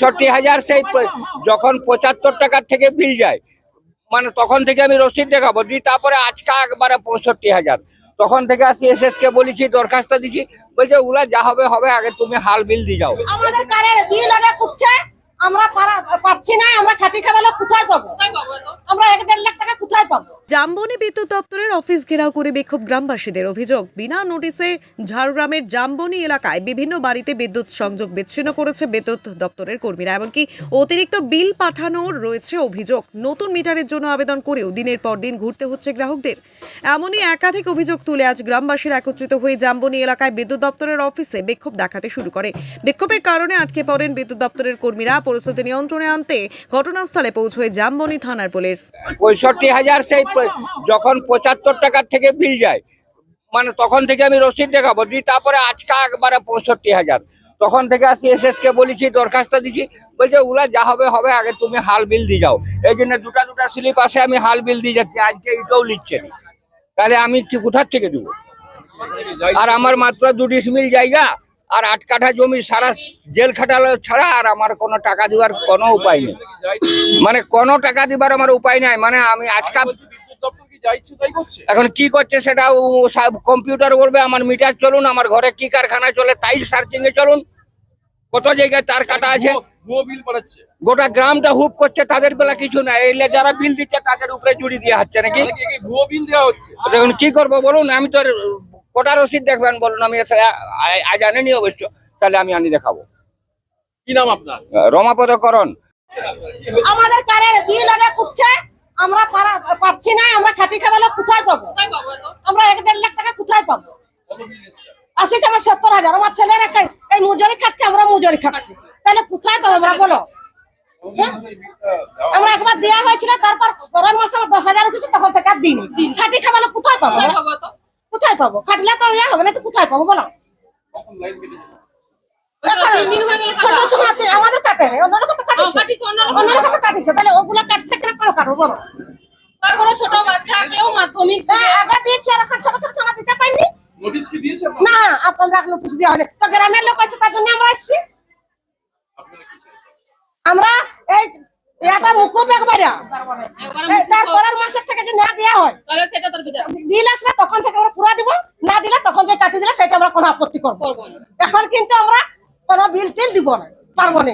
65,000 সেই যখন 75 টাকার থেকে বিল যায়, মানে তখন থেকে আমি রসিদ দেখাবো দিই, তারপরে আজকে একবারে 65,000। তখন থেকে আসি এসএস কে বলেছি, দরখাস্ত দিচ্ছি, বলছে ওগুলা যা হবে হবে, আগে তুমি হাল বিল দিয়ে যাও। আমাদের কারে বিল অনেক উঠছে, আমরা পাচ্ছি না, আমরা খাটি খাওয়ালো কোথায় পাবো? আমরা 1-1.5 লাখ টাকা কোথায় পাবো? জামবনি বিদ্যুৎ দপ্তরের অফিস ঘেরাও করে বিক্ষোভ গ্রামবাসীদের। অভিযোগ, বিনা নোটিশে ঝাড়গ্রামের জামবনি এলাকায় বিভিন্ন বাড়িতে বিদ্যুৎ সংযোগ বিচ্ছিন্ন করেছে বিদ্যুৎ দপ্তরের কর্মীরা। এমনকি অতিরিক্ত বিল পাঠানোর রয়েছে অভিযোগ। নতুন মিটারের জন্য আবেদন করেও দিনের পর দিন ঘুরতে হচ্ছে গ্রাহকদের। এমনই একাধিক অভিযোগ তুলে আজ গ্রামবাসীরা একত্রিত হয়ে জামবনি এলাকায় বিদ্যুৎ দপ্তরের অফিসে বিক্ষোভ দেখাতে শুরু করে। বিক্ষোভের কারণে আটকে পড়েন বিদ্যুৎ দপ্তরের কর্মীরা। পরিস্থিতি নিয়ন্ত্রণে আনতে ঘটনাস্থলে পৌঁছয় জামবনি থানার পুলিশ। 65,000 সেই যখন 75 টাকার থেকে বিল যায়, মানে তখন থেকে আমি রসিদ দেখাবো দিই, তারপরে আজকে একবারে 65,000। তখন থেকে আসি এসএস কে বলেছি, দরখাস্ত দিচ্ছি, বলছে ওগুলা যা হবে হবে, আগে তুমি হাল বিল দিয়ে যাও। এই জন্য দুটা স্লিপ আসে, আমি হাল বিল দিয়ে যাচ্ছি, আজকে এটাও লিখছে না, তাহলে আমি কি কোথার থেকে দেবো? আর আমার মাত্র 2 ডিসমিল জায়গা আর 8 কাঠা জমি, সারা জেল খাটালো ছাড়া আর আমার কোনো টাকা দেওয়ার কোনো উপায় নেই, মানে কোনো টাকা দিবার আমার উপায় নাই। মানে আমি আজকে এখন কি করছে সেটা কম্পিউটার বলবে, আমার মিটার চলুন, আমার ঘরে কি কারখানা চলে তাই সার্চিং এ চলুন, কত জায়গায় তার কাটা আছে, গোটা গ্রামটা হুপ করছে, তাদের বেলা কিছু নাই। এলে যারা বিল দিচ্ছে তাদের উপরে জুড়ি দেওয়া হচ্ছে নাকি? এখন কি করবো বলুন? আমি তো কটা রসিদ দেখবেন বলুন? আমি আজ আনিনি অবশ্য, তাহলে আমি আনি দেখাবো। কি নাম আপনার? রমাপদ করণ। আমাদের কারে বিল অনেক উঠছে, আমরা পাচ্ছি না, আমরা খাটি খাওয়ালো কোথায় পাবো? আমরা 1-1.5 লাখ টাকা কোথায় পাবো? আসিছে আমার 70,000। আমার ছেলের এই মজুরি খাচ্ছে, আমরা মজুরি খাচ্ছি, তাহলে কোথায় পাবো আমরা বলো? আমরা একবার দেওয়া হয়েছিল, তারপর পরের মাসে 10,000 উঠেছে, তখন থেকে আর দিইনি। খাটি খাওয়ালো কোথায় পাবো? কোথায় পাবো? খাটলে তো ইয়া হবে না, তো কোথায় পাবো বলো? আমাদের কাটে অন্যরকম তো কাটিছে, তাহলে ওগুলো কাটছে কেন? কেন কাটবো বলো? ছোট বাচ্চা কেউ মাধ্যমিক আগে দিয়েছি, আর এখন ছোট ছোট থানা দিতে পারিনি না। আপনারা নোটিশ দেওয়া হয়নি তো, গ্রামের লোক আছে, তার জন্য আমরা আসছি। আমরা এই এটা মুকুব একবারে তারপরের মাসের থেকে যে না দেওয়া হয়, বিল আসবে তখন থেকে আমরা পুরা দিব, না দিলে তখন যে কাটি দিলে সেটা আমরা কোনো আপত্তি করবো। এখন কিন্তু আমরা কোনো বিল টিল দিব না, পারবো না।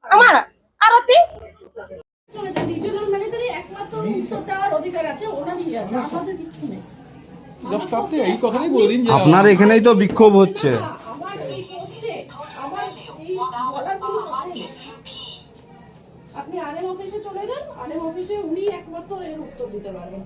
আমার আরতি আপনার এখানেই তো বিক্ষোভ হচ্ছে। আপনি আরএম অফিসে চলে যান, আরএম অফিসে উনি একমাত্র এর উত্তর দিতে পারবেন।